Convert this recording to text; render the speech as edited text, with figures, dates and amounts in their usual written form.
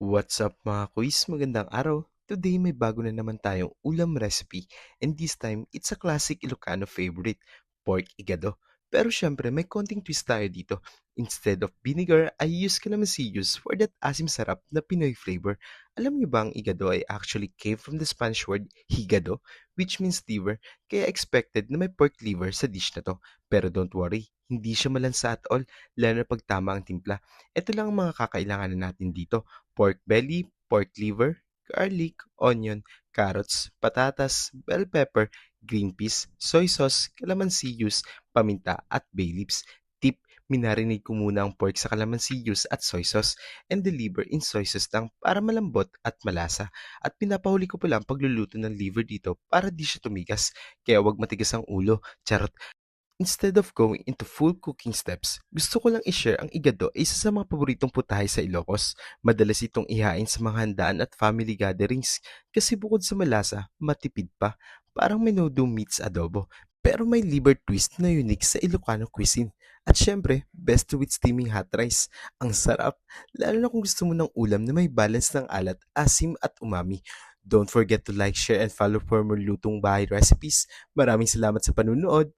What's up mga quiz? Magandang araw! Today may bago na naman tayong ulam recipe and this time it's a classic Ilocano favorite, pork igado. Pero syempre may konting twist tayo dito. Instead of vinegar, I use calamansi juice for that asim sarap na Pinoy flavor. Alam niyo ba ang igado ay actually came from the Spanish word higado, which means liver, kaya expected na may pork liver sa dish na to. Pero don't worry, hindi siya malansa at all, lalo na pag tama ang timpla. Ito lang ang mga kakailanganan natin dito: pork belly, pork liver, garlic, onion, carrots, patatas, bell pepper, green peas, soy sauce, calamansi juice, paminta at bay leaves. Tip: minarinate ko muna ang pork sa calamansi juice at soy sauce and the liver in soy sauce lang para malambot at malasa. At pinapahuli ko pa lang pagluluto ng liver dito para di siya tumigas. Kaya wag matigas ang ulo. Charot! Instead of going into full cooking steps, gusto ko lang i-share ang igado ay isa sa mga paboritong putahe sa Ilocos. Madalas itong ihain sa mga handaan at family gatherings kasi bukod sa malasa, matipid pa. Parang menudo meets adobo. Pero may liver twist na unique sa Ilocano cuisine. At syempre, best with steaming hot rice. Ang sarap, lalo na kung gusto mo ng ulam na may balance ng alat, asim at umami. Don't forget to like, share, and follow for more lutong bahay recipes. Maraming salamat sa panunood!